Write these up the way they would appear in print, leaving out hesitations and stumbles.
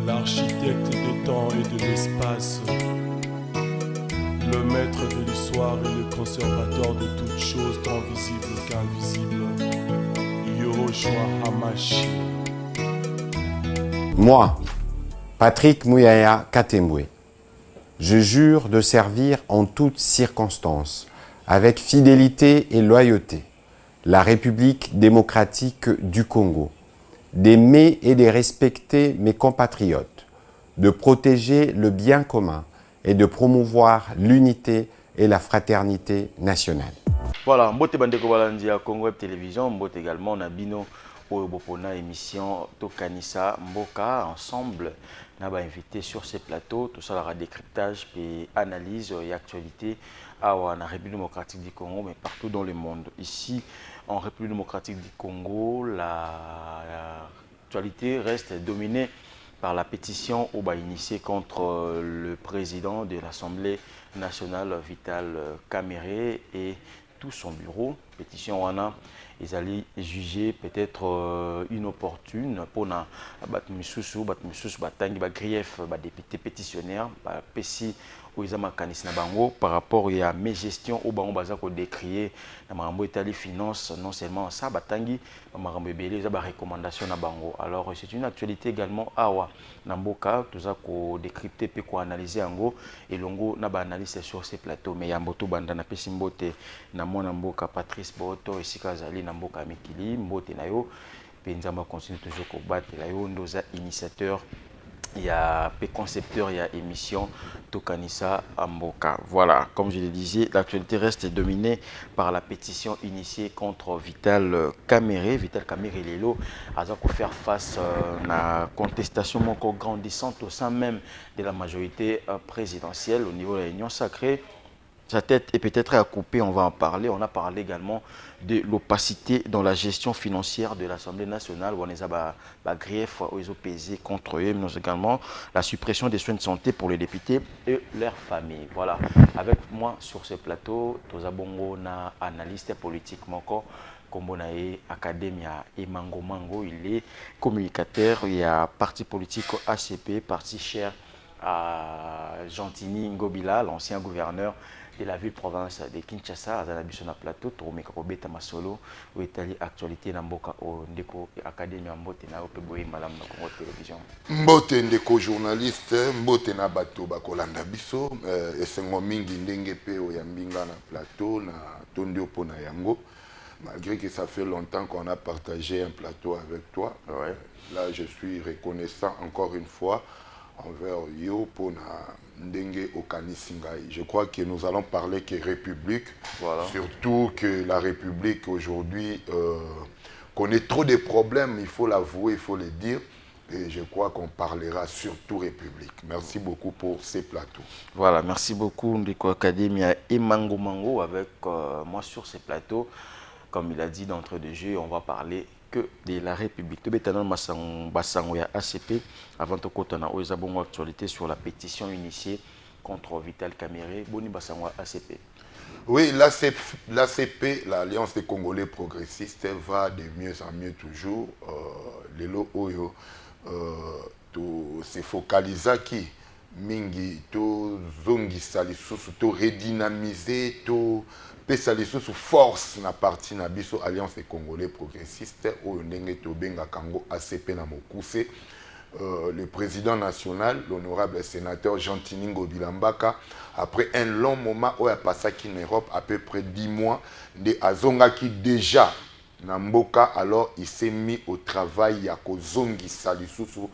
l'architecte des temps et de l'espace, le maître de l'histoire et le conservateur de toutes choses tant visibles qu'invisibles, Yoshua Hamashi. Moi, Patrick Mouyaya Katembwe, je jure de servir en toutes circonstances, avec fidélité et loyauté, la République démocratique du Congo, d'aimer et de respecter mes compatriotes, de protéger le bien commun et de promouvoir l'unité et la fraternité nationale. Voilà, Mbote Bandeko Balandi à Congo Web Télévision, Mbote également, Nabino, Oyobopona, émission Tokanisa Mboka, ensemble, on a invité sur ces plateaux, tout ça, la décryptage et analyse et actualité à la République démocratique du Congo, mais partout dans le monde. Ici, en République démocratique du Congo, l'actualité reste dominée par la pétition initiée contre le président de l'Assemblée nationale, Vital Kamerhe, et tout son bureau. Pétition wana ils allaient juger peut-être inopportune pour na batmisusu batangi ba grief ba député pétitionnaire ba pesi oizama kanisi na bango par rapport à mes gestions au bango baza ko décrier na marambo etali finance non seulement ça batangi marambo ebele za ba recommandation na bango. Alors c'est une actualité également awa na mboka tuza ko décrypter pe ko analyser yango et longo na ba analyse sur ces plateaux mais ya mboto banda na pesi mbote na mona mboka Patrice Boto esika zali na mboka mikili mbote na yo pe nzamba continue toujours ko battre la yo ndoza initiateur il y a peu concepteur, il y a émission Tokanisa Mboka. Voilà, comme je le disais, l'actualité reste dominée par la pétition initiée contre Vital Kamerhe. Vital Kamerhe Lelo a faire face à la contestation encore grandissante au sein même de la majorité présidentielle au niveau de l'Union sacrée. Sa tête est peut-être à couper, on va en parler. On a parlé également de l'opacité dans la gestion financière de l'Assemblée nationale, où on a grief aux pesé contre eux, mais également la suppression des soins de santé pour les députés et leurs familles. Voilà, avec moi sur ce plateau, Toza Bongo, na analyste politique, Kombonae Academia et Mango Mango, il est communicateur, il y a parti politique ACP, parti cher à Gentini Ngobila, l'ancien gouverneur de la ville-province de Kinshasa, à Zanabisona Plateau, Toromeka Kobeta Masolo, où est allé actualité Namboka au Ndeko Académie Mbote na Opeboye Malam na Congo Télévision. Mbote Ndeko journaliste, Mbote na bato bakolanda biso, esengo mingi ndenge pe oyambinga na plateau na tondi opona yango. Malgré que ça fait longtemps qu'on a partagé un plateau avec toi, Ouais. Là je suis reconnaissant encore une fois envers yo pour ndenge okanisingai. Je crois que nous allons parler que République, Voilà. Surtout que la République aujourd'hui connaît trop de problèmes, il faut l'avouer, il faut le dire. Et je crois qu'on parlera surtout République. Merci beaucoup pour ces plateaux. Voilà, merci beaucoup Ndeko Academia et Mango Mango avec moi sur ces plateaux. Comme il a dit d'entrée de jeu, on va parler que de la République. Tout bétanon Bassango ya ACP avant de continuer aux abonnés actualité sur la pétition initiée contre Vital Kamerhe. Boni Bassango ACP. Oui, l'ACP, l'Alliance des Congolais progressistes, va de mieux en mieux toujours. Lelo Oyo, to se focalisa qui mingi, to zongisa lisusu, to redynamiser, to pesa lisusu force na parti na biso Alliance des Congolais progressistes, oyo ndenge to benga kango ACP na mokuse. Le président national, l'honorable sénateur Gentini Ngobila Mbaka, après un long moment où il a passé en Europe, à peu près 10 mois, de Azonga qui déjà Namboka, alors il s'est mis au travail, il y a Kozongi Salisusu,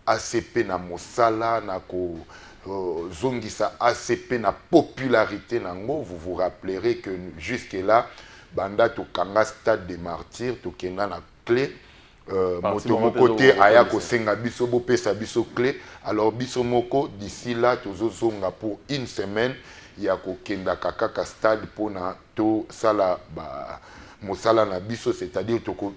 ACP na Mosala, na ko Zongisa ACP na popularité nango. Vous vous rappellerez que jusque-là, Banda to Kanga Stade des Martyrs, to Kenda na clé. Moto côté aya ko senga biso bo pesa biso clé. Alors biso moko d'ici là tozo zonga pour une semaine ya ko kenda kaka stade pour na to sala ba mosala na biso, c'est-à-dire toko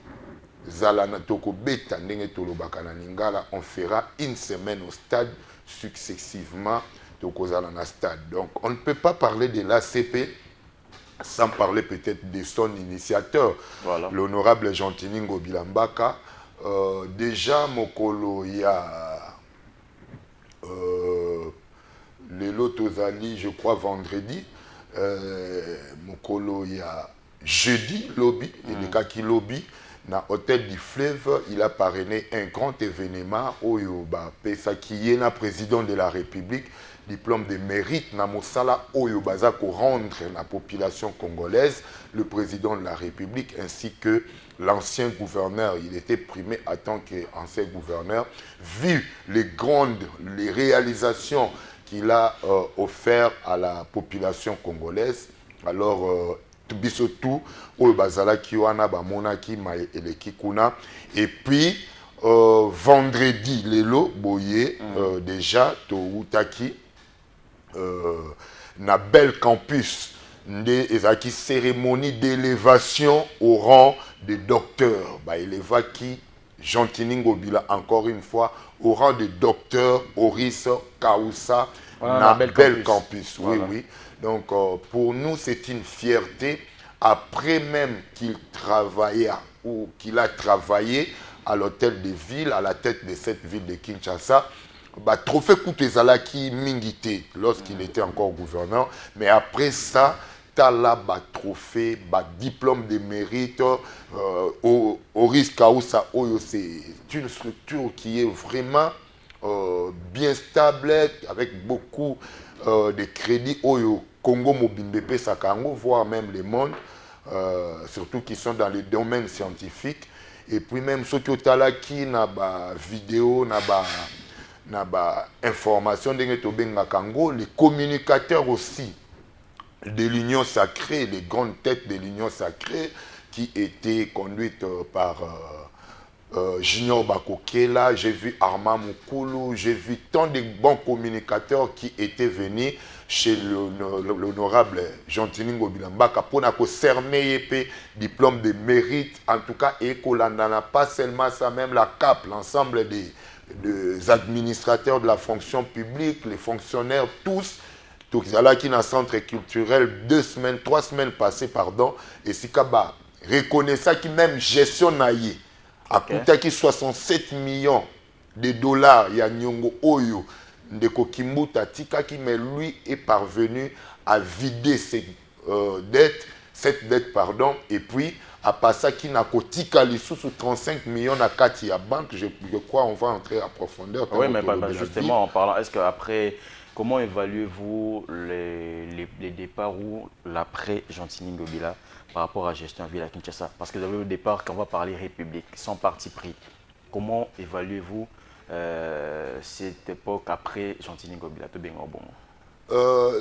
zala na toko beta ndenge tolobaka na Lingala, on fera une semaine au stade successivement toko zala na stade. Donc on ne peut pas parler de l'ACP sans parler peut-être de son initiateur, voilà, l'honorable Gentini Ngobila Mbaka, déjà mokolo ya lelo tozali je crois vendredi, mokolo ya jeudi lobby, elekaki lobby na hôtel du Fleuve, il a parrainé un grand événement oyo ba pesa qui est na président de la République diplôme de mérite na mosala oyo baza ko rendre la population congolaise, le président de la République ainsi que l'ancien gouverneur. Il était primé en tant qu'ancien gouverneur, vu les réalisations qu'il a offert à la population congolaise. Alors bisotou oyo bazalaki wana bamonaki eleki kuna, et puis vendredi lelo boye déjà toutaki na bel campus nde ezaki cérémonie d'élévation au rang de docteur, élevaki Jean-Tini Ngobila encore une fois au rang de docteur Oris Kaoussa na bel campus. Oui, voilà. Oui. Donc pour nous c'est une fierté, après même qu'il travaillait ou qu'il a travaillé à l'hôtel de ville, à la tête de cette ville de Kinshasa. Trophée Koutezalaki Mingité lorsqu'il était encore gouverneur, mais après ça, Tala trophée, diplôme de mérite, Oris Kaoussa Oyo, c'est une structure qui est vraiment bien stable, avec beaucoup de crédits Oyo, Congo Mobimbepe Sakango, voire même le monde, surtout qui sont dans les domaines scientifiques. Et puis même ceux qui ont talaki na ba vidéo, na ba information les communicateurs aussi de l'Union sacrée, les grandes têtes de l'Union sacrée qui étaient conduites par Junior Bakokela, j'ai vu Armand Moukoulou, j'ai vu tant de bons communicateurs qui étaient venus chez l'honorable Jean-Tini Ngobila Mbaka pour cerner diplôme de mérite, en tout cas, et qu'on n'a pas seulement ça, même la CAP, l'ensemble des administrateurs de la fonction publique, les fonctionnaires, tous qui sont là qui dans le centre culturel 3 semaines passées, pardon, et si Kaba reconnaissant qui même gestion naïe a coûté 67 millions de dollars, il y a Nyongo Oyo, Ndeko Kimbuta Tikaki, mais lui est parvenu à vider cette dette, pardon, et puis à passer qui n'a coûté sous 35 millions à Katia Banque, je crois on va entrer en profondeur. Oui, mais justement en parlant, est-ce qu'après, comment évaluez-vous les départs ou l'après Jean-Tini Ngobila par rapport à la gestion de ville à Kinshasa? Parce que vous avez au départ, quand on va parler République, sans parti pris, comment évaluez-vous cette époque après Jean-Tini Ngobila?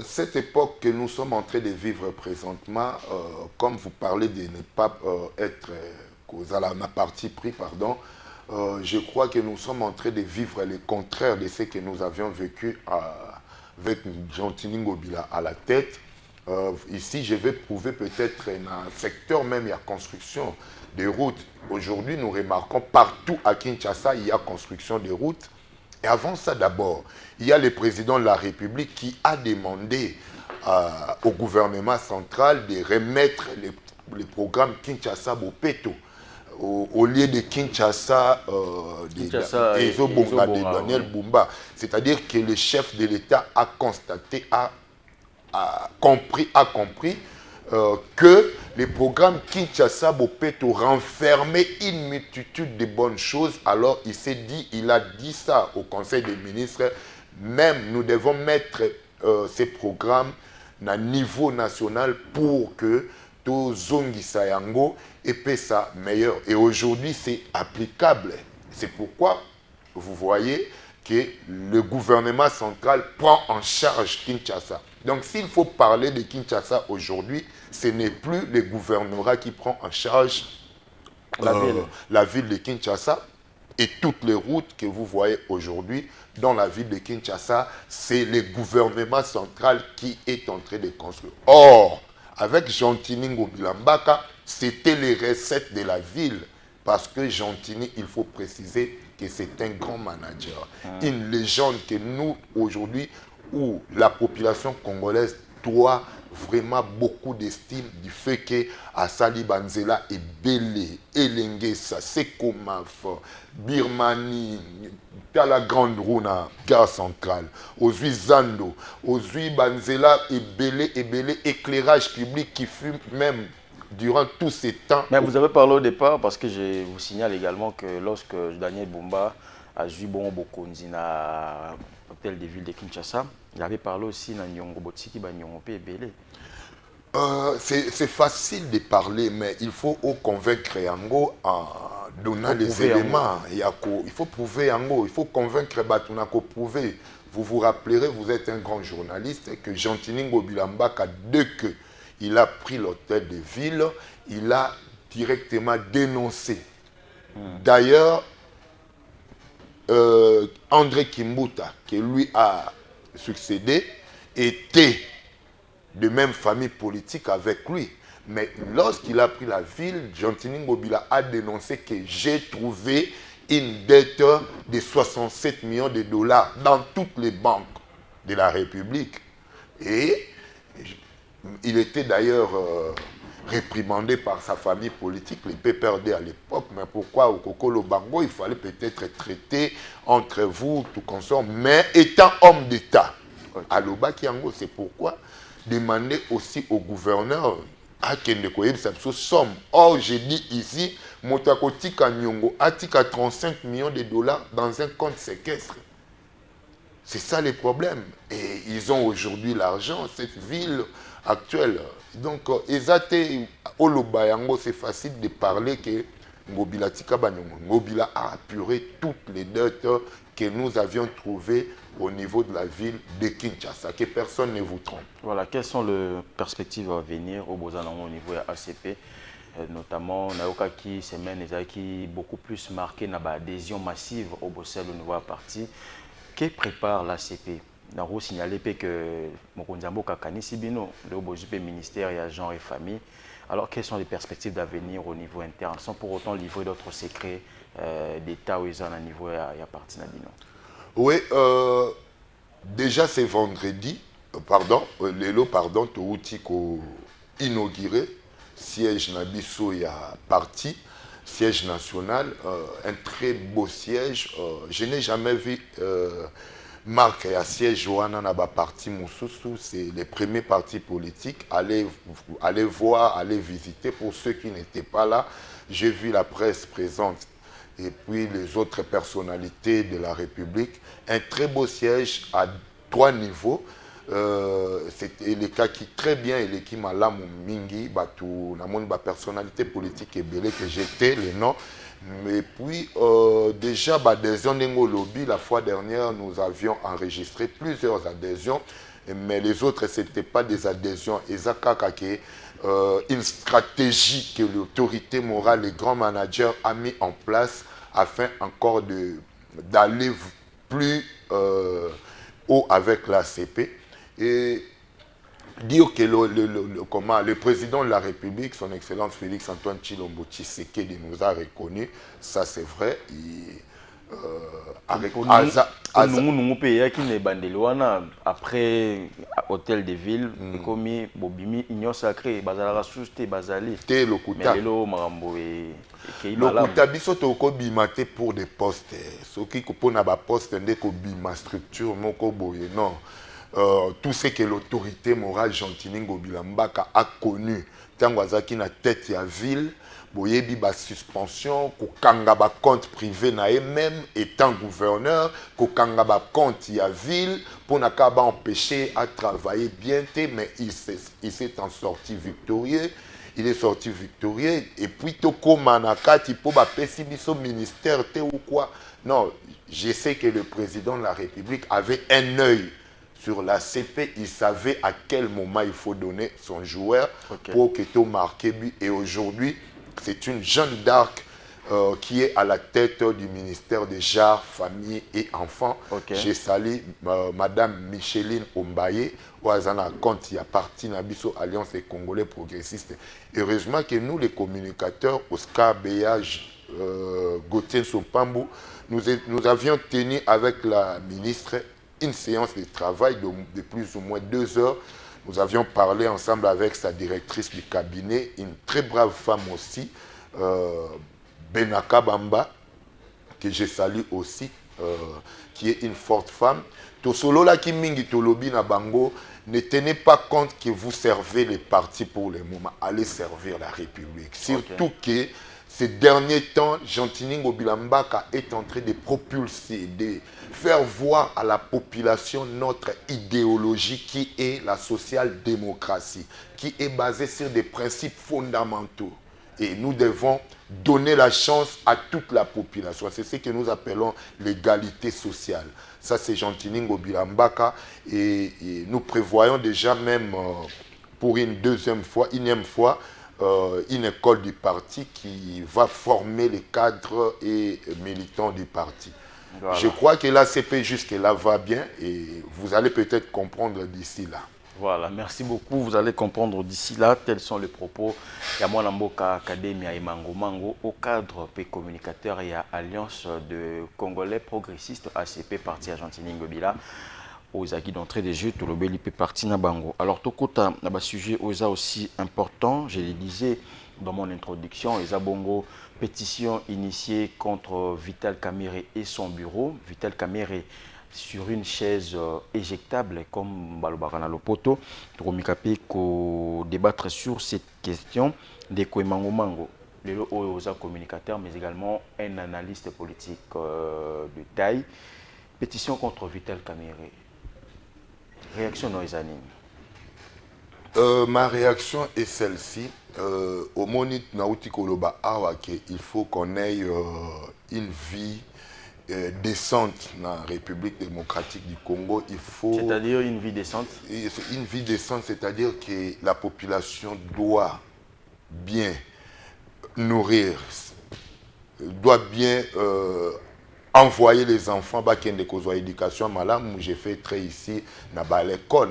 Cette époque que nous sommes en train de vivre présentement, comme vous parlez de ne pas être à la partie pris, pardon, je crois que nous sommes en train de vivre le contraire de ce que nous avions vécu avec Jean-Tini Ngobila à la tête. Ici, je vais prouver peut-être dans un secteur même, il y a construction des routes. Aujourd'hui, nous remarquons partout à Kinshasa, il y a construction des routes. Et avant ça, d'abord, il y a le président de la République qui a demandé au gouvernement central de remettre les programmes Kinshasa Bopeto au lieu de Kinshasa, de Daniel Bumba. C'est-à-dire que le chef de l'État a constaté, a compris que les programmes Kinshasa Bopeto renfermaient une multitude de bonnes choses. Alors il a dit ça au Conseil des ministres, même nous devons mettre ces programmes à niveau national pour que tout Zongi Sayango ait ça meilleur. Et aujourd'hui c'est applicable. C'est pourquoi vous voyez que le gouvernement central prend en charge Kinshasa. Donc s'il faut parler de Kinshasa aujourd'hui, ce n'est plus le gouvernorat qui prend en charge la ville de Kinshasa, et toutes les routes que vous voyez aujourd'hui dans la ville de Kinshasa, c'est le gouvernement central qui est en train de construire. Or, avec Jean-Tini Ngobila Mbaka, c'était les recettes de la ville, parce que Jean-Tini, il faut préciser que c'est un grand manager, une légende que nous, aujourd'hui, où la population congolaise doit vraiment beaucoup d'estime du fait que Asali Banzela est belé, Elengesa, Sekomaf, Birmanie, dans la grande roue na gare centrale, Ozui Zando, Ozui Banzela est belé, éclairage public qui fut même durant tous ces temps. Mais vous avez parlé au départ parce que je vous signale également que lorsque Daniel Bumba a joué bon Bokonzi na hôtel de ville de Kinshasa, il avait parlé aussi dans Nyongo Botiki, Nyongo Pe Belé. C'est facile de parler, mais il faut convaincre Yango en donnant les éléments. Il faut prouver Yango, il faut convaincre Batunako, prouver. Vous vous rappellerez, vous êtes un grand journaliste, que Jean-Tiningo Bilambaka, dès qu'il a pris l'hôtel de ville, il a directement dénoncé. D'ailleurs, André Kimbuta, qui lui a succédé, était de même famille politique avec lui. Mais lorsqu'il a pris la ville, Jean-Tiningo Ngobila a dénoncé que j'ai trouvé une dette de 67 millions de dollars dans toutes les banques de la République. Et il était d'ailleurs réprimandé par sa famille politique, les PPRD à l'époque. Mais pourquoi au Kokolo Bango, il fallait peut-être traiter entre vous, tout consort, mais étant homme d'État. À l'Obakiango, c'est pourquoi demander aussi au gouverneur à Kendekoyeb Sapso somme. Or, j'ai dit ici, Motakoti Kanyongo a 35 millions de dollars dans un compte séquestre. C'est ça les problèmes. Et ils ont aujourd'hui l'argent, cette ville actuelle. Donc, Ezate Olobayango, c'est facile de parler que Ngobila Tika Banyongo. Ngobila a apuré toutes les dettes que nous avions trouvées au niveau de la ville de Kinshasa, que personne ne vous trompe. Voilà, quelles sont les perspectives à venir au Bozanango au niveau de ACP, notamment Naoka qui semaine qui beaucoup plus marqué dans l'adhésion massive au Bossel au niveau de la partie. Que prépare l'ACP? Nous avons signalé que Mokonzambo Kakani Sibino, le ministère et genre et famille. Alors, quelles sont les perspectives d'avenir au niveau interne, sans pour autant livrer d'autres secrets d'État où ils ont à niveau et à partir d'Abino? Oui, déjà c'est vendredi, Lélo, Toutiko inauguré, siège Nabiso y a parti, siège national, un très beau siège. Je n'ai jamais vu marque et siège Johanna Naba parti Moussoussou, c'est les premiers partis politiques. Allez voir, allez visiter. Pour ceux qui n'étaient pas là, j'ai vu la presse présente et puis les autres personnalités de la République. Un très beau siège à 3 niveaux. C'était les cas qui très bien et les qui malamu mingi batu namoni ba personnalité politique et belé que j'étais les noms. Mais puis déjà adhésion Nengo Lobby la fois dernière nous avions enregistré plusieurs adhésions, mais les autres c'était pas des adhésions. Une stratégie que l'autorité morale, les grands managers a mis en place afin encore d'aller plus haut avec l'ACP. Et dire que le président de la République, son Excellence Félix-Antoine Tshilombo Tshisekedi nous a reconnus, ça c'est vrai. Avec après hôtel de ville, comme Bobimi, Union Sacrée, Bazala Souste, Bazali. Mais Lokuta biso toko bimate pour des postes. Ce qui coupe na ba poste ndeko bima structure moko boye non. Tout ce que l'autorité morale Jean-Tiningo Bilambaka a connu, Tangwazaki na tête ya ville, boyebi ba suspension, kokanga ba compte privé na même étant gouverneur, kokanga ba compte ya ville, pour na ba empêcher à travailler bien, mais il s'est en sorti victorieux. Il est sorti victorieux et puis toko manakati pour ba pesibiso ministère te ou quoi. Non, je sais que le président de la République avait un œil sur la CP, il savait à quel moment il faut donner son joueur pour que tout marque. Et aujourd'hui, c'est une Jeanne d'Arc qui est à la tête du ministère des Genres, Famille et Enfants. J'ai salué Madame Micheline Ombaye, où elle a compte, il y a parti Nabiso Alliance des Congolais progressistes. Heureusement que nous, les communicateurs, Oscar Béage, Gauthier Sopambou, nous avions tenu avec la ministre une séance de travail de plus ou moins 2 heures. Nous avions parlé ensemble avec sa directrice du cabinet, une très brave femme aussi, Benaka Bamba, que je salue aussi, qui est une forte femme. Tosolola Kimingi Tolobi na Bango, ne tenez pas compte que vous servez les partis pour le moment. Allez servir la République. Surtout que ces derniers temps, Jean-Tiningo Bilambaka est en train de propulser, de faire voir à la population notre idéologie qui est la social-démocratie, qui est basée sur des principes fondamentaux. Et nous devons donner la chance à toute la population. C'est ce que nous appelons l'égalité sociale. Ça, c'est Jean-Tiningo Bilambaka. Et nous prévoyons déjà même pour une énième fois, une école du parti qui va former les cadres et militants du parti. Voilà. Je crois que l'ACP jusque-là va bien et vous allez peut-être comprendre d'ici là. Voilà, merci beaucoup. Vous allez comprendre d'ici là, tels sont les propos. Il y a Mwanamboka Académie et Mango Mango au cadre P communicateur et à Alliance de Congolais progressistes ACP, parti Argentine Ngobila. Aux acquis d'entrée des jeux, tout le Belipe parti Nabango. Alors, tout côté, un sujet aussi important, je le disais dans mon introduction, Ezabongo, pétition initiée contre Vital Kamerhe et son bureau. Vital Kamerhe sur une chaise éjectable comme Balobakana Lopoto. Tromikapi ko débattre sur cette question de Kouemango Mango. Le Oza communicateur, mais également un analyste politique de taille. Pétition contre Vital Kamerhe. Réaction Noizani. Ma réaction est celle-ci. Au Monit Naouti Koloba Awake, il faut qu'on ait une vie décente dans la République démocratique du Congo. Il faut. C'est-à-dire une vie décente. Une vie décente, c'est-à-dire que la population doit bien nourrir, doit bien envoyer les enfants à l'éducation malam. J'ai fait très ici na l'école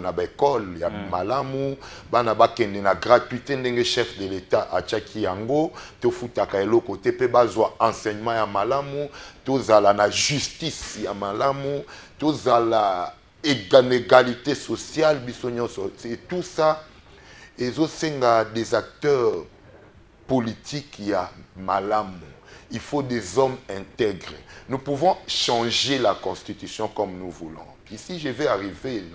il y a malamu bana bakende na gratuité ndenge chef de l'état a tchaki yango to futaka elo côté pe bazwa enseignement ya malamu to zala na justice ya malamu to zala égalité sociale bisonyo c'est tout ça et senga des acteurs politiques ya malamu. Il faut des hommes intègres. Nous pouvons changer la constitution comme nous voulons. Ici, je vais arriver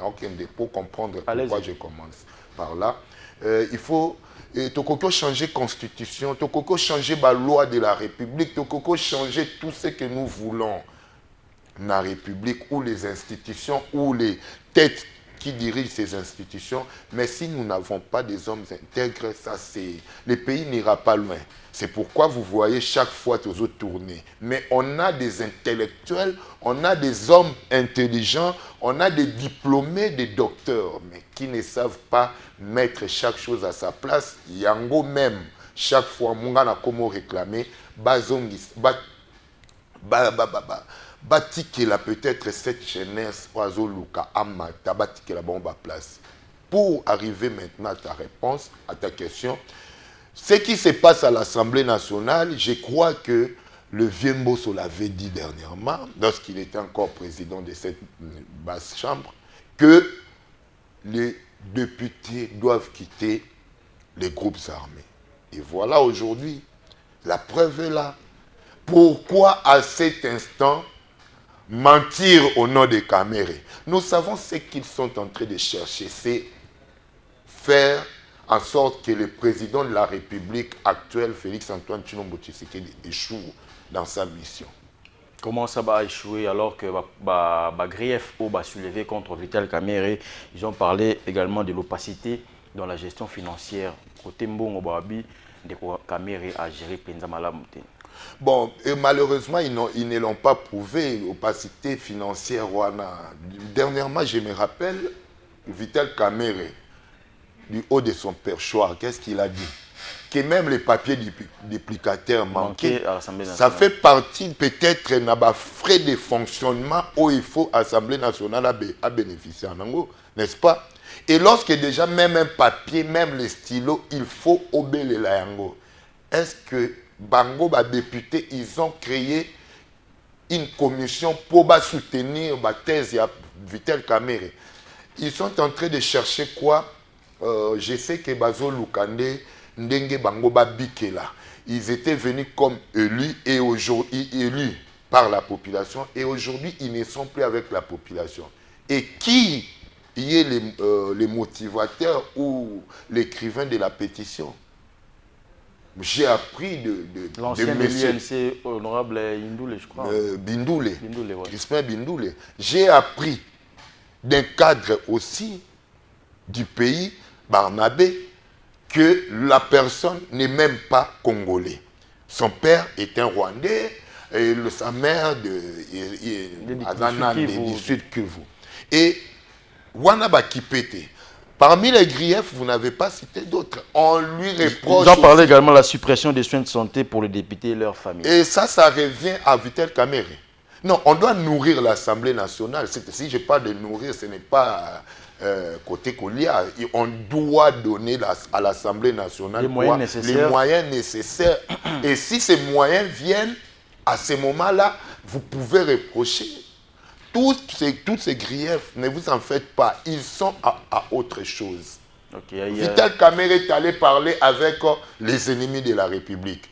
pour comprendre pourquoi je commence par là. Il faut changer la constitution, changer la loi de la République, changer tout ce que nous voulons dans la République, ou les institutions, ou les têtes qui dirigent ces institutions. Mais si nous n'avons pas des hommes intègres, le pays n'ira pas loin. C'est pourquoi vous voyez chaque fois toujours tourner. Mais on a des intellectuels, on a des hommes intelligents, on a des diplômés, des docteurs, mais qui ne savent pas mettre chaque chose à sa place. Yango même, chaque fois, Mungana Komo réclamé, Bazongis, Batikela peut-être cette jeunesse, Luka Amata, Batikela bomba place. Pour arriver maintenant à ta réponse, à ta question, ce qui se passe à l'Assemblée nationale, je crois que le vieux Mbosso l'avait dit dernièrement, lorsqu'il était encore président de cette basse chambre, que les députés doivent quitter les groupes armés. Et voilà aujourd'hui, la preuve est là. Pourquoi à cet instant mentir au nom de Kamerhe? Nous savons ce qu'ils sont en train de chercher, c'est faire en sorte que le président de la République actuelle, Félix-Antoine Tshilombo Tshisekedi, échoue dans sa mission. Comment ça va échouer alors que grief va soulever contre Vital Kamerhe? Ils ont parlé également de l'opacité dans la gestion financière. Côté Mbongo Babi, de Kamerhe a géré Penza Malamute. Bon, et malheureusement, ils ne l'ont pas prouvé, l'opacité financière. Dernièrement, je me rappelle, Vital Kamerhe, du haut de son perchoir, qu'est-ce qu'il a dit? Que même les papiers duplicataires manquaient. Ça fait partie peut-être de frais de fonctionnement où il faut l'Assemblée nationale à bénéficier en ango, n'est-ce pas? Et lorsque déjà même un papier, même les stylos, il faut obéir la yango. Est-ce que Bango, députés, ils ont créé une commission pour soutenir la thèse de Vital Kamerhe? Ils sont en train de chercher quoi? je sais que Bazo Lukande, Ndenge Bangoba Bikela, ils étaient venus comme élus et aujourd'hui élus par la population et aujourd'hui ils ne sont plus avec la population. Et qui est les motivateurs ou l'écrivain de la pétition? J'ai appris de l'ancien monsieur l'UNC, honorable Indoule, je crois. Bindoule, Ouais. Crispin Bindoule. J'ai appris d'un cadre aussi du pays, Barnabé, que la personne n'est même pas congolais. Son père est un Rwandais et sa mère du Sud Kivu. Et Wanaba Kipete. Parmi les griefs, vous n'avez pas cité d'autres. On lui reproche. Ils ont parlé également de la suppression des soins de santé pour les députés et leurs familles. Et ça revient à Vital Kamerhe. Non, on doit nourrir l'Assemblée nationale. Si je parle de nourrir, ce n'est pas côté Kolia. On doit donner à l'Assemblée nationale les moyens nécessaires. Et si ces moyens viennent, à ce moment-là, vous pouvez reprocher. Tous ces griefs, ne vous en faites pas. Ils sont à autre chose. Okay, Vital Kamerhe est allé parler avec les ennemis de la République.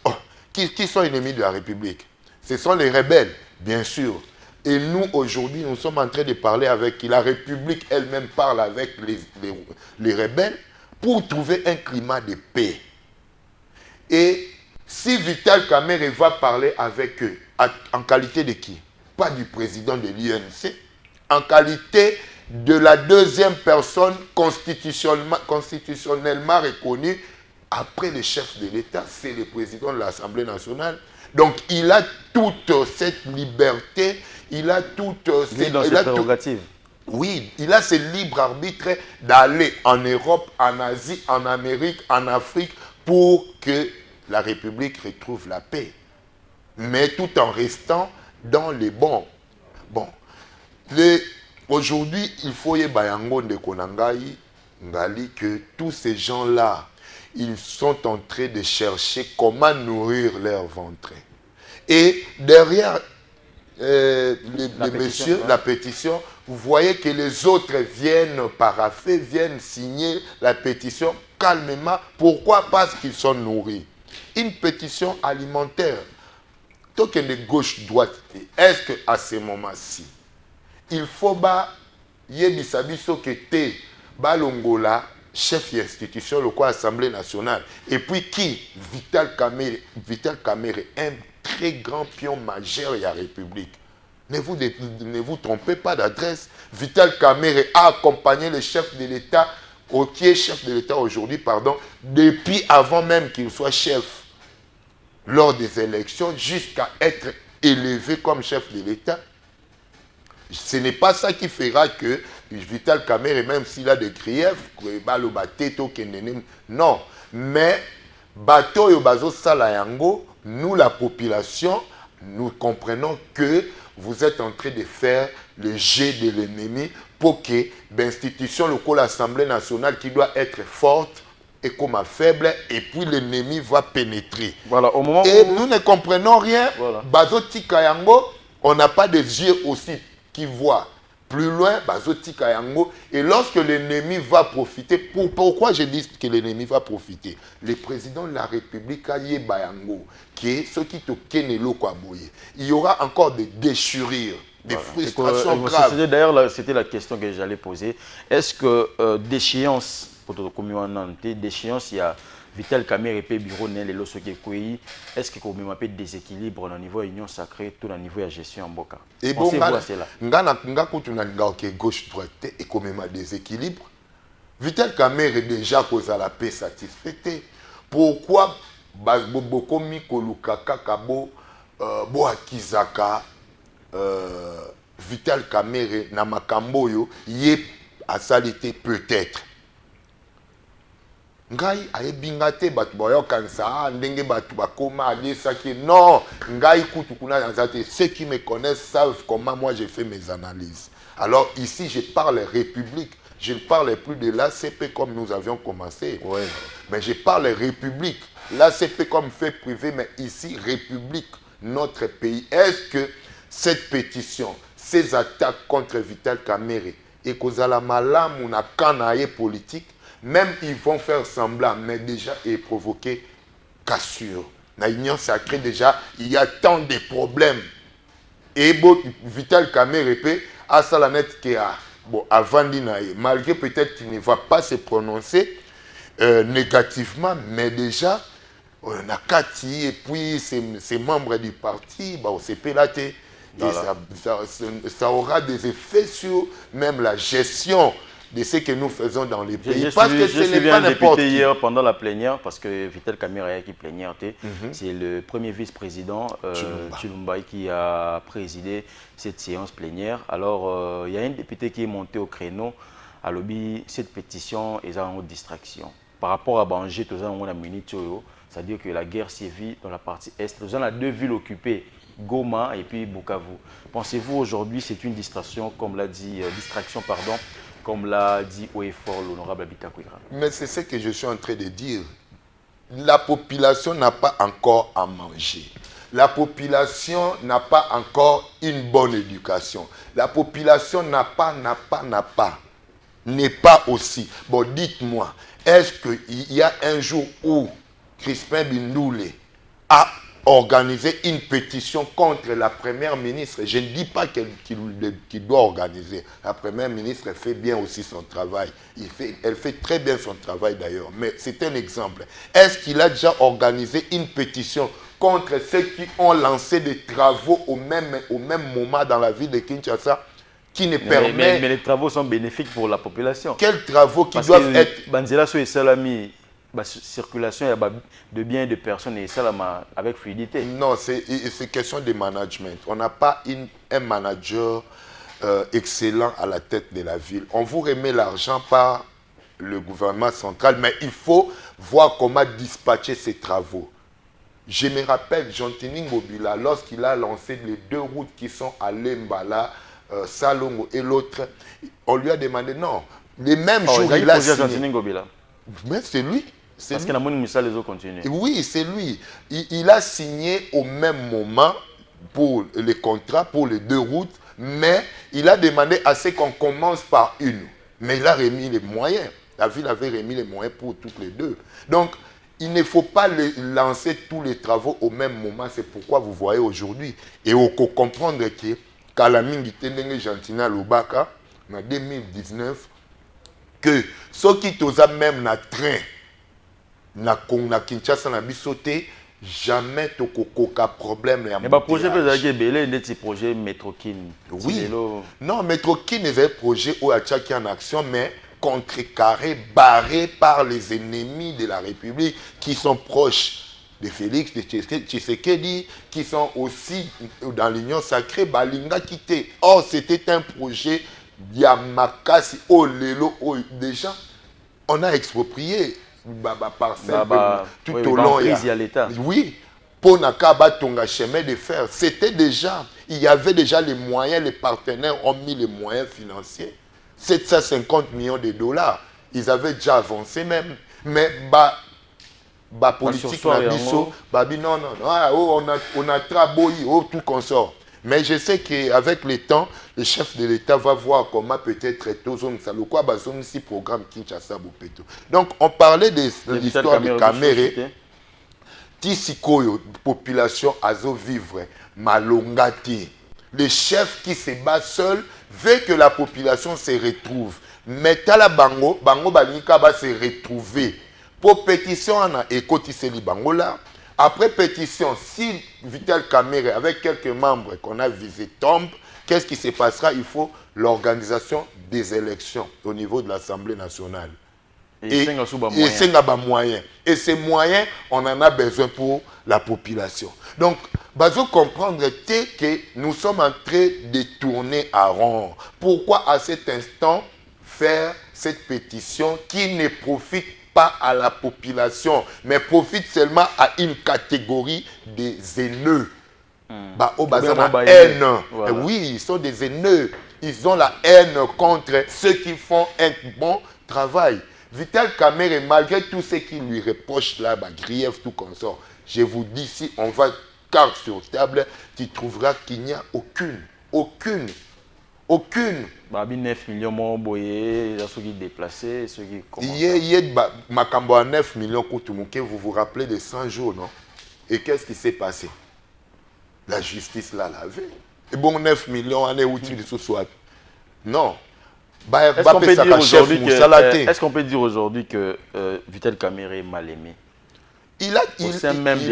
Oh, qui sont ennemis de la République? Ce sont les rebelles, bien sûr. Et nous, aujourd'hui, nous sommes en train de parler avec qui? La République elle-même parle avec les rebelles pour trouver un climat de paix. Et si Vital Kamerhe va parler avec eux, en qualité de qui? Pas du président de l'UNC, en qualité de la deuxième personne constitutionnellement reconnue après le chef de l'État, c'est le président de l'Assemblée nationale. Donc il a toute cette liberté, il a toutes ces prérogatives. Oui, il a ce libre arbitre d'aller en Europe, en Asie, en Amérique, en Afrique pour que la République retrouve la paix. Mais tout en restant dans les bons. Bon. Aujourd'hui, il faut y bayango de Konangai, Ngali, que tous ces gens-là, ils sont en train de chercher comment nourrir leur ventre. Et derrière la pétition, vous voyez que les autres viennent parapher, viennent signer la pétition calmement. Pourquoi? Parce qu'ils sont nourris. Une pétition alimentaire. Token de gauche-droite, est-ce qu'à ce moment-ci, il faut yebisabiso que te balongola chef d'institution, le quoi Assemblée nationale, et puis qui? Vital Kamerhe, un très grand pion majeur de la République. Ne vous trompez pas d'adresse. Vital Kamerhe a accompagné le chef de l'État, qui est chef de l'État aujourd'hui, pardon, depuis avant même qu'il soit chef lors des élections, jusqu'à être élevé comme chef de l'État. Ce n'est pas ça qui fera que Vital Kamerhe, même s'il a des griefs, non. Mais, bateau yo bazo salayango, nous la population, nous comprenons que vous êtes en train de faire le jet de l'ennemi pour que l'institution locale, l'Assemblée nationale, qui doit être forte, et comme faible, et puis l'ennemi va pénétrer. Voilà, au moment et où... nous ne comprenons rien. Voilà. Bazoti Kayango, on n'a pas des yeux aussi qui voient plus loin. Bazoti Kayango. Et lorsque l'ennemi va profiter, pourquoi je dis que l'ennemi va profiter? Le président de la République, Aye Bayango, qui est ce qui te kenelo kwaboye. Il y aura encore des déchirures, des frustrations graves. D'ailleurs, c'était la question que j'allais poser. Est-ce que déchéance, déchéance, il y a Vital Kamerhe et bureau les est-ce que vous avez des déséquilibres au niveau de l'union sacrée, tout au niveau de la gestion en Boka? Et bon, gauche droite et quand même déséquilibre. Vital Kamerhe déjà cause à la paix satisfaite. Pourquoi Bokomi Kolukaka Kabo Boakizaka Vital Kamerhe Namakamboyo yé à salité peut-être. Ngai ayebingate batu boyo kansa ndenge batu bakoma alisa ki non ngai kutu kuna nzate. Ceux qui me connaissent savent comment moi j'ai fait mes analyses. Alors ici je parle République, je ne parle plus de l'ACP comme nous avions commencé. Ouais. Mais je parle République. L'ACP comme fait privé, mais ici République, notre pays. Est-ce que cette pétition, ces attaques contre Vital Kamerhe et kozala malamu na kanaye politique, même ils vont faire semblant, mais déjà et provoquer cassure. Na union sacrée déjà, il y a tant de problèmes. Et bon, Vital Kamerhe à Salanet qui a bon avant d'inaye, malgré peut-être qu'il ne va pas se prononcer négativement, mais déjà Nakati et puis ses membres du parti, bah, on s'est pélaté. Et ça aura des effets sur même la gestion de ce que nous faisons dans les pays. Parce que ce n'est pas n'importe qui. Hier pendant la plénière, parce que Vital Kamerhe qui plénière, c'est le premier vice-président Chilumba qui a présidé cette séance plénière. Alors, il y a un député qui est monté au créneau à lobby cette pétition est en distraction. Par rapport à Bangé, c'est-à-dire que la guerre sévit dans la partie est. Nous avons 2 villes occupées, Goma et puis Bukavu. Pensez-vous aujourd'hui c'est une distraction, comme l'a dit, comme l'a dit haut et fort l'honorable Bitakwira? Mais c'est ce que je suis en train de dire. La population n'a pas encore à manger. La population n'a pas encore une bonne éducation. La population n'est pas aussi. Bon, dites-moi, est-ce qu'il y a un jour où Crispin Bindoulé a organisé une pétition contre la première ministre? Je ne dis pas qu'il doit organiser. La première ministre fait bien aussi son travail. Elle fait très bien son travail d'ailleurs. Mais c'est un exemple. Est-ce qu'il a déjà organisé une pétition contre ceux qui ont lancé des travaux au même moment dans la ville de Kinshasa qui ne permet... Mais les travaux sont bénéfiques pour la population. Quels travaux qui doivent être... Banzela et Salami, circulation de biens et de personnes et Salama avec fluidité. Non, c'est question de management. On n'a pas un manager excellent à la tête de la ville. On vous remet l'argent par le gouvernement central, mais il faut voir comment dispatcher ces travaux. Je me rappelle, Jean-Tini Ngobila, lorsqu'il a lancé les 2 routes qui sont à Lembala, Salongo et l'autre, on lui a demandé non. Les mêmes jours, il a signé. Mais c'est lui. Parce que la les autres continuent. Oui, c'est lui. Il a signé au même moment pour les contrats, pour les 2 routes, mais il a demandé à ce qu'on commence par une. Mais il a remis les moyens. La ville avait remis les moyens pour toutes les 2. Donc, il ne faut pas lancer tous les travaux au même moment. C'est pourquoi vous voyez aujourd'hui. Et on peut comprendre que Kalamingi Tendenge Jantina Lubaka, en 2019, que ceux qui toza même na train, na Kinshasa na bisoté, jamais tokokoka problème. Mais le projet c'est projet Metrokin. Oui. Non, Metrokin est un projet où il y a en action, mais contrecarré, barré par les ennemis de la République qui sont proches de Félix, de Tshisekedi, qui sont aussi dans l'Union sacrée, Balinga quitté. Or, c'était un projet Yamakasi, Olelo, déjà, on a exproprié tout au long. Oui, pour Nakaba Tonga chemin de fer, c'était déjà, il y avait déjà les moyens, les partenaires ont mis les moyens financiers. 750 millions de dollars. Ils avaient déjà avancé même. Mais politique non, on a travaillé, tout consort. Mais je sais qu'avec le temps, le chef de l'État va voir comment peut-être si programme Kinshasa Bopeto. Donc on parlait de l'histoire de Kamerhe. Tisikoyo, population azo vivre malongati. Le chef qui se bat seul veut que la population se retrouve. Mais Tala Bango Banika va se retrouver. Pour pétition, on a écotisé Bango là. Après pétition, si Vital Kamerhe, avec quelques membres qu'on a visés, tombe, qu'est-ce qui se passera? Il faut l'organisation des élections au niveau de l'Assemblée nationale. Et moyens. Et ces moyens, on en a besoin pour la population. Donc, vous comprendre que nous sommes en train de tourner à rond. Pourquoi à cet instant faire cette pétition qui ne profite pas à la population, mais profite seulement à une catégorie des haineux? Haine. Voilà. Oui, ils sont des haineux. Ils ont la haine contre ceux qui font un bon travail. Vital Kamerhe, malgré tout ce qu'il lui reproche là, grief, tout consort, je vous dis, si on va carte sur table, tu trouveras qu'il n'y a aucune Aucune. 9 millions de boyés, ceux qui déplacés, ceux qui commencent. Il y a Makambo à 9 millions Koutoumoké, vous vous rappelez de 100 jours, non? Et qu'est-ce qui s'est passé? La justice l'a lavé. Et bon, 9 millions, on est utile de ce soir. Non. Est-ce qu'on peut dire aujourd'hui que Vital Kamerhe est mal aimé? Il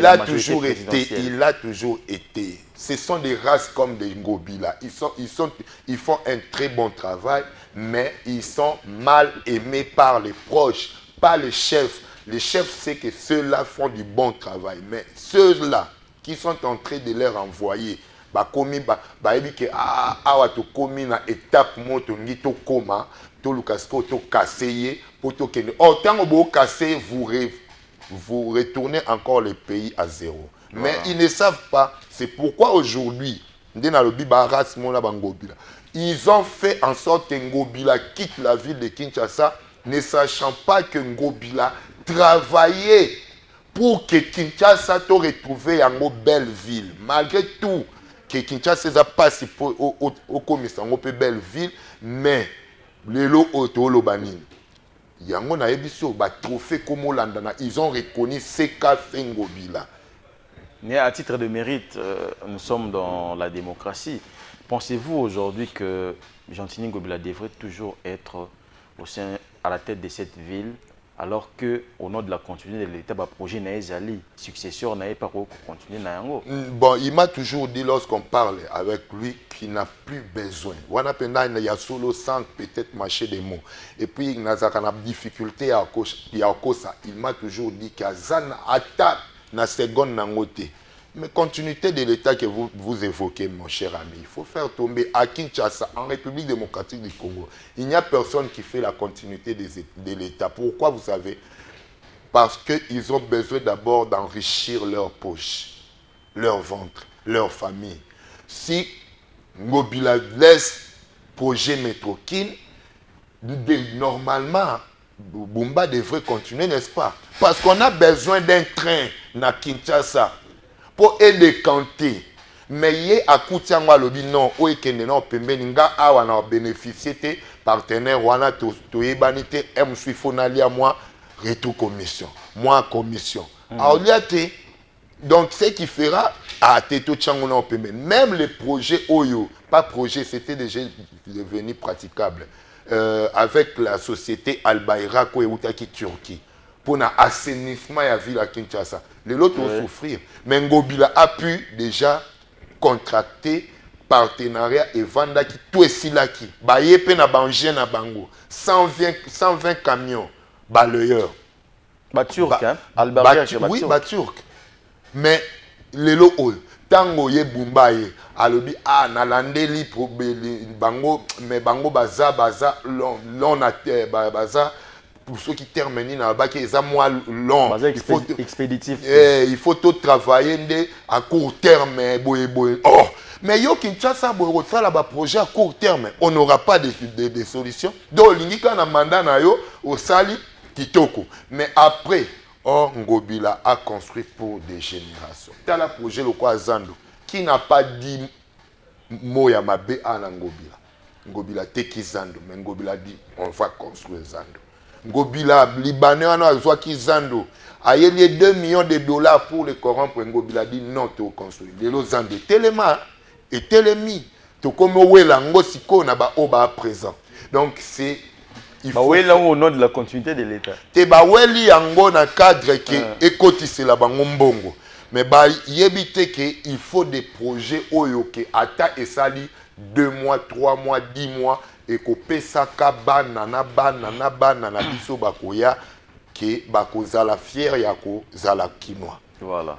a toujours été. Ce sont des races comme des Ngobila. Ils font un très bon travail, mais ils sont mal aimés par les proches, pas les chefs. Les chefs, c'est que ceux-là font du bon travail. Mais ceux-là qui sont en train de leur envoyer, étape vous retournez encore le pays à zéro. Voilà. Mais ils ne savent pas. C'est pourquoi aujourd'hui, ils ont fait en sorte que Ngobila quitte la ville de Kinshasa, ne sachant pas que Ngobila travaillait pour que Kinshasa te retrouve en belle ville. Malgré tout, que Kinshasa n'a pas au commissaire, en belle ville, mais les lots autolobanin. Yango na ebiso ba trophée comme Olandana, ils ont reconnu ce qu'a fait Ngobila. Mais à titre de mérite, nous sommes dans la démocratie. Pensez-vous aujourd'hui que Gentini Ngobila devrait toujours être à la tête de cette ville, alors qu'au nom de la continuité de l'État, le projet Naïzali, successeur n'a pas continué Nayango? Bon, il m'a toujours dit lorsqu'on parle avec lui qu'il n'a plus besoin. Il y a solo sans peut-être mâcher des mots. Et puis, il y a une difficulté à ça. Il m'a toujours dit qu'il y a une attaque dans la seconde nangote. Mais continuité de l'État que vous évoquez, mon cher ami, il faut faire tomber à Kinshasa, en République démocratique du Congo. Il n'y a personne qui fait la continuité de l'État. Pourquoi, vous savez? Parce qu'ils ont besoin d'abord d'enrichir leur poche, leur ventre, leur famille. Si Ngobila laisse projet Métrokin, normalement, Bumba devrait continuer, n'est-ce pas? Parce qu'on a besoin d'un train à Kinshasa pour décanter. Mais il y a Koutiangwa lobi non, ou ekende non pembeninga awa na bénéficier te partenaire wana to yebanite m suifonalia moi retour commission. Moi commission. Aoliate donc ce qui fera à Teto Tchangona au pemben. Même les projets Oyo, pas projet, c'était déjà devenu praticable. Avec la société Albaïra ko Eutaki Turquie. Pour l'assainissement de la ville à Kinshasa. Les autres vont souffrir. Mais Ngobila a pu déjà contracter partenariat et vendre qui tout est là qui. Baye pe na bangé na bango. 120 camions balayeurs. Turc, hein? Albert oui, turc. Mais les lots tango ye bumbaye alobi nalandeli bango mais bango baza l'on a baza pour ceux qui terminent dans le bac, ils ont moins long. Expéditif. Il faut tout travailler à court terme. Oh, mais yo Kinshasa là projet à court terme, on n'aura pas de solutions. Donc l'ingika na mandat na yo au sali kitoko. Mais après, Ngobila a construit pour des générations. T'as le projet le quoi Zando qui n'a pas dit moya mabe à Ngobila. Ngobila teki Zando, mais Ngobila dit on va construire Zando. Ngobila, Libanais, on a besoin Zando. Il y a 2 millions de dollars pour le corrompre. Ngobila dit non, tu as construit. Les Zando, Téléma et Télémi. Tu comme Ouela, Ngosiko, na ba oba présent. Donc c'est. Il faut. Ouela au nom de la continuité de l'État. Te ba Oueli Ango na cadre qui écotise la bangombongo. Mais bah yebite que il faut des projets oyoke ata et sali 2 mois, 3 mois, 10 mois. Et que pesaka banana biso bakoya ke bakozala fier ya ko zala kinois. Voilà,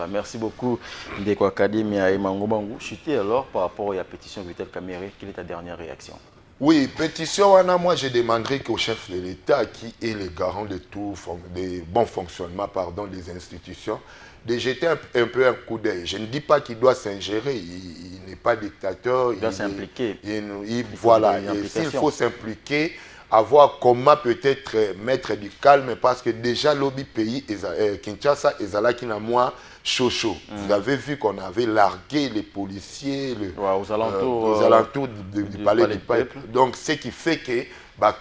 merci beaucoup Ndeko Akademia et Mango Bangu. Chuté alors par rapport à la pétition Vital Kamerhe, quelle est ta dernière réaction? Oui, pétition, moi je demanderai qu'au chef de l'État, qui est le garant de tout, des bons fonctionnements des institutions, de jeter un peu un coup d'œil. Je ne dis pas qu'il doit s'ingérer, il n'est pas dictateur. Il doit s'impliquer. Voilà, s'il faut s'impliquer, avoir comment peut-être mettre du calme, parce que déjà l'objet pays, Kinshasa, et Zala qui n'a moins Chocho. Vous avez vu qu'on avait largué les policiers aux alentours du palais du peuple. Donc, ce qui fait que,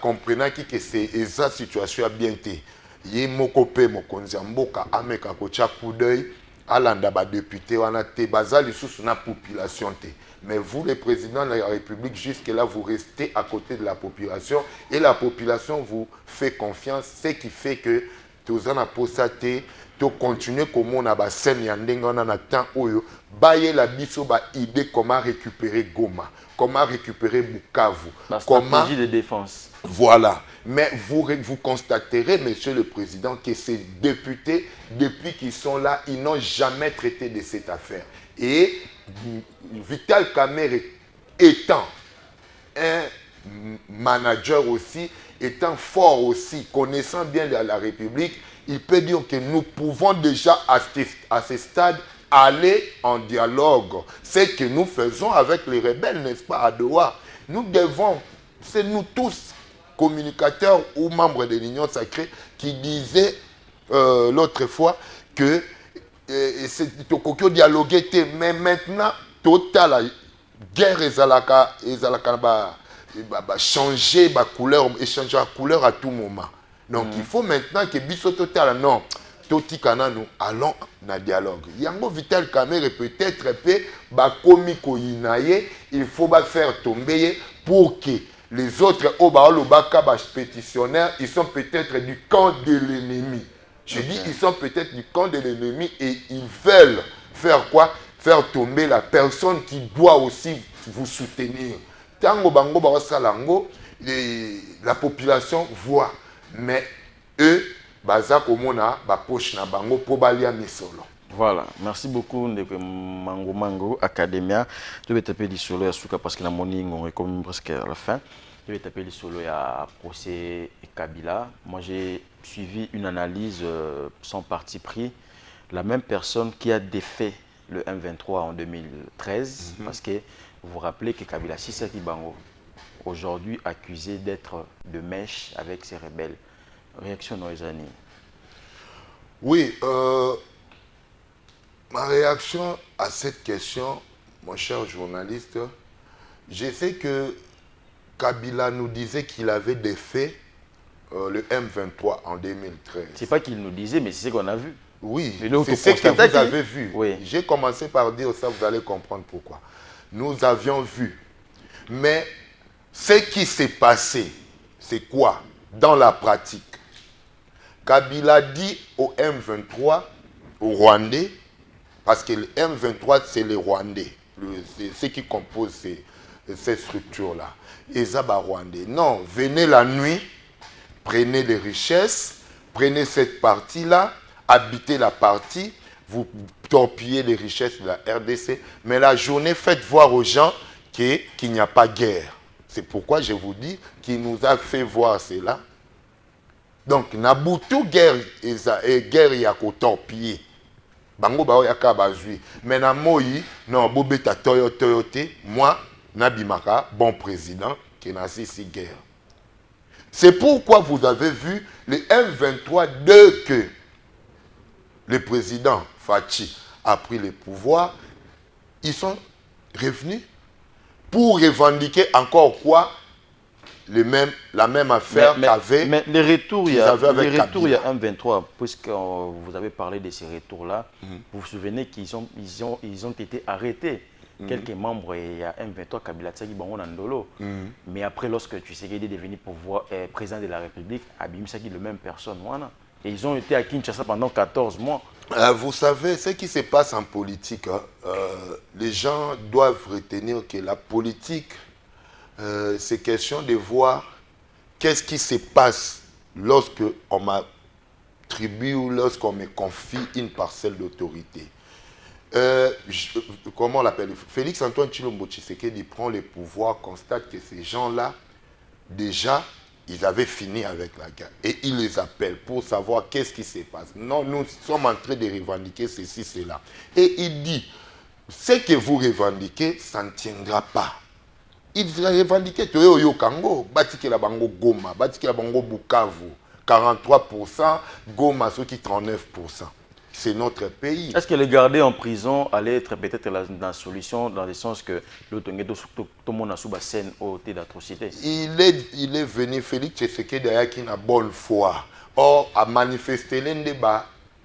comprenant que c'est esa situation a bien été. Yé mokope mokonzi mboka ameka kocha coup d'œil alanda ba député wana te bazali sous na population te. Mais vous, le président de la République, jusque-là, vous restez à côté de la population et la population vous fait confiance, ce qui fait que tous en a posté, tu continues comme on a ba scène yandeng on a temps oyo, baye la biso ba idée comment récupérer Goma, comment récupérer Bukavu, comment stratégie de défense. Voilà. Mais vous constaterez, monsieur le président, que ces députés, depuis qu'ils sont là, ils n'ont jamais traité de cette affaire. Et Vital Kamerhe étant un manager aussi, étant fort aussi, connaissant bien la République, il peut dire que nous pouvons déjà à ce stade aller en dialogue. C'est ce que nous faisons avec les rebelles, n'est-ce pas, à Doha. Nous devons, c'est nous tous, communicateurs ou membres de l'Union sacrée, qui disaient l'autre fois que c'est Tokyo dialoguer, mais maintenant, total guerre ezalaka changer la couleur, échanger la couleur à tout moment. Donc il faut maintenant que biso total non, totikana nous allons na dialogue. Yango Vital Kamerhe peut-être komi koinaye, il faut faire tomber pour que les autres Obaolobaka pétitionnaires, ils sont peut-être du camp de l'ennemi. Je dis, ils sont peut-être du camp de l'ennemi et ils veulent faire quoi? Faire tomber la personne qui doit aussi vous soutenir. Tango bango basalango, la population voit, mais eux, baza komona ba poche na bango po balia misolo. Voilà, merci beaucoup Ndeko Mango Academia. Je vais taper du solo à Souka parce que la monnaie on est comme presque à la fin. Je vais taper du solo à procès Kabila. Moi j'ai suivi une analyse sans parti pris. La même personne qui a défait le M23 en 2013, parce que vous vous rappelez que Kabila Sisaki Bango, aujourd'hui accusé d'être de mèche avec ses rebelles. Réaction Noizani? Oui, ma réaction à cette question, mon cher journaliste, je sais que Kabila nous disait qu'il avait défait le M23 en 2013. C'est pas qu'il nous disait, mais c'est ce qu'on a vu. Oui, c'est ce que vous avez vu. Oui. J'ai commencé par dire ça, vous allez comprendre pourquoi. Nous avions vu. Mais ce qui s'est passé, c'est quoi dans la pratique? Kabila dit au M23, aux Rwandais, parce que le M23, c'est les Rwandais, c'est ceux qui composent ces structures-là. Et ça, Rwandais. Non, venez la nuit, prenez les richesses, prenez cette partie-là, habitez la partie, vous torpillez les richesses de la RDC, mais la journée, faites voir aux gens qu'il n'y a pas guerre. C'est pourquoi je vous dis qu'il nous a fait voir cela. Donc, Nabutu guerre et guerre y a qu'au torpiller. Bango bao yaka bazui. Mais na moi, non, bobeta toyote, moi, Nabimaka, bon président, qui n'a cessé guerre. C'est pourquoi vous avez vu le M23 dès que le président Fachi a pris le pouvoir, ils sont revenus pour revendiquer encore quoi? La même affaire qu'avait. Mais les retours, il y a un 23, puisque vous avez parlé de ces retours-là. Vous vous souvenez qu'ils ont été arrêtés. Quelques membres, il y a M23 Kabila Tsaki Bango Nandolo. Mais après, lorsque Tshisekedi est devenu président de la République, Abim Saki, la même personne. Voilà. Et ils ont été à Kinshasa pendant 14 mois. Vous savez, ce qui se passe en politique, les gens doivent retenir que la politique, c'est question de voir qu'est-ce qui se passe lorsque on m'attribue ou lorsqu'on me confie une parcelle d'autorité. Comment on l'appelle? Félix Antoine Tshilombo Tshisekedi prend le pouvoir, constate que ces gens-là, déjà, ils avaient fini avec la guerre. Et il les appelle pour savoir qu'est-ce qui se passe. Non, nous sommes en train de revendiquer ceci, cela. Et il dit, ce que vous revendiquez, ça ne tiendra pas. Il revendiquait Toyo Kango, Batike la Bango Goma, Batike la Bango Bukavu, 43%, Goma, ceux qui 39%. c'est notre pays. Est-ce que le garder en prison allait être peut-être la solution, dans le sens que tout le monde a sous la scène d'atrocité? Il est venu, Félix Tshisekedi qui a bonne foi. Or, à manifester l'un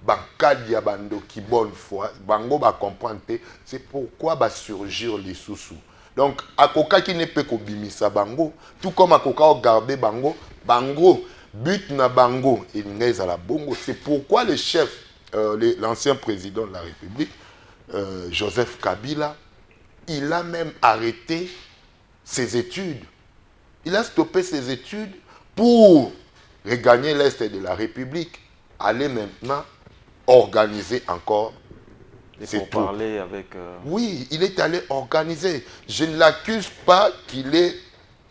Bankadia bando qui bonne foi, bango ba comprendre, c'est pourquoi va surgir les sous-sous. Donc, akoka qui ne peut qu'obimisa bango, tout comme akoka regarder bango, bango, but na bango, il n'est à la bongo. C'est pourquoi le chef, l'ancien président de la République, Joseph Kabila, il a même arrêté ses études. Il a stoppé ses études pour regagner l'Est de la République, aller maintenant organiser encore. C'est pour parler avec... Oui, il est allé organiser. Je ne l'accuse pas qu'il est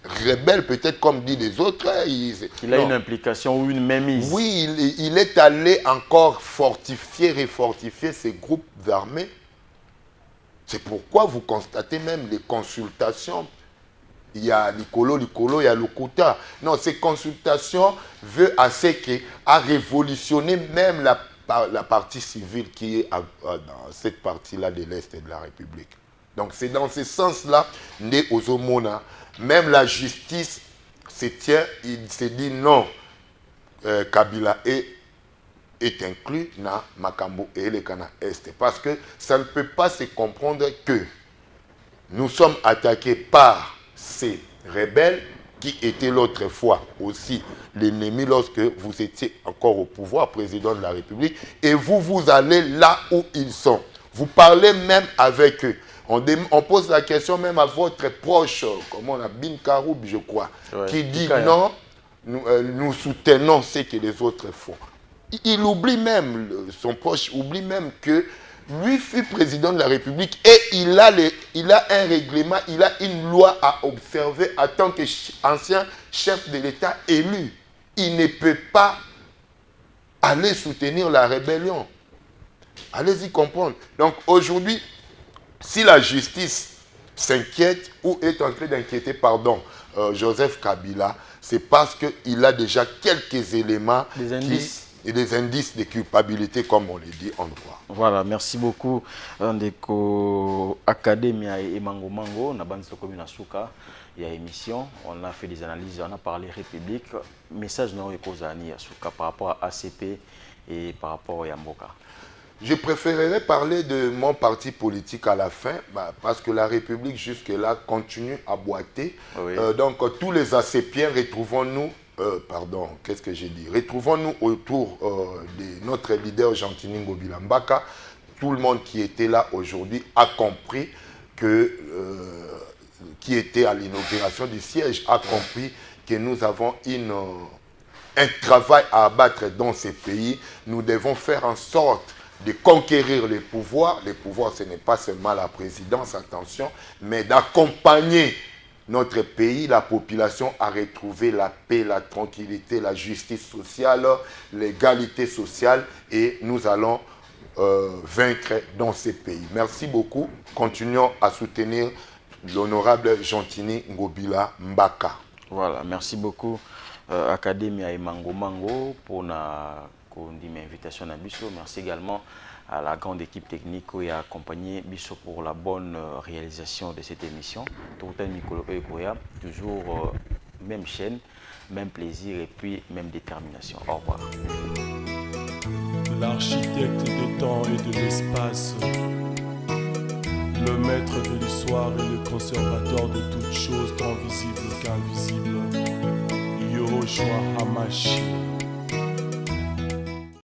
rebelle, peut-être comme disent les autres. Il a une implication ou une mainmise. Oui, il est allé encore refortifier ces groupes armés. C'est pourquoi vous constatez même les consultations. Il y a l'Icolo, il y a l'Okuta. Non, ces consultations veulent assez à révolutionner même la partie civile qui est dans cette partie-là de l'Est de la République. Donc c'est dans ce sens-là, né aux Omona, même la justice se tient, il se dit non, Kabila est inclus dans Makambo et le Kana Est. Parce que ça ne peut pas se comprendre que nous sommes attaqués par ces rebelles qui étaient l'autre fois aussi l'ennemi lorsque vous étiez encore au pouvoir, président de la République, et vous allez là où ils sont. Vous parlez même avec eux. On pose la question même à votre proche, comme on a Bin Karoub, je crois, qui dit non, nous soutenons ce que les autres font. Il oublie même, son proche oublie même que lui fut président de la République et il a un règlement, il a une loi à observer en tant qu'ancien chef de l'État élu. Il ne peut pas aller soutenir la rébellion. Allez-y comprendre. Donc aujourd'hui, si la justice s'inquiète ou est en train d'inquiéter, Joseph Kabila, c'est parce qu'il a déjà quelques éléments et des indices de culpabilité, comme on le dit en droit. Voilà, merci beaucoup. Ndeko Academia et Mango Mango, on a bandé commune à Souka, il y a émission, on a fait des analyses, on a parlé République. Message non écosani à Souka par rapport à ACP et par rapport à Yamboka. Je préférerais parler de mon parti politique à la fin, parce que la République jusque-là continue à boiter. Oui. Donc tous les ACPiens, retrouvons-nous Retrouvons-nous autour de notre leader Gentini Ngobila Mbaka. Tout le monde qui était là aujourd'hui a compris qui était à l'inauguration du siège, a compris que nous avons un travail à abattre dans ces pays. Nous devons faire en sorte de conquérir les pouvoirs. Les pouvoirs, ce n'est pas seulement la présidence, attention, mais d'accompagner notre pays, la population, à retrouver la paix, la tranquillité, la justice sociale, l'égalité sociale, et nous allons vaincre dans ces pays. Merci beaucoup. Continuons à soutenir l'honorable Gentini Ngobila Mbaka. Voilà, merci beaucoup Academia et Mango Mango pour l'invitation à Bisso. Merci également à la grande équipe technique qui a accompagné Bisso pour la bonne réalisation de cette émission. Toujours même chaîne, même plaisir et puis même détermination. Au revoir. L'architecte des temps et de l'espace, le maître de l'histoire et le conservateur de toutes choses tant visibles qu'invisibles, Yahushua Hamashi.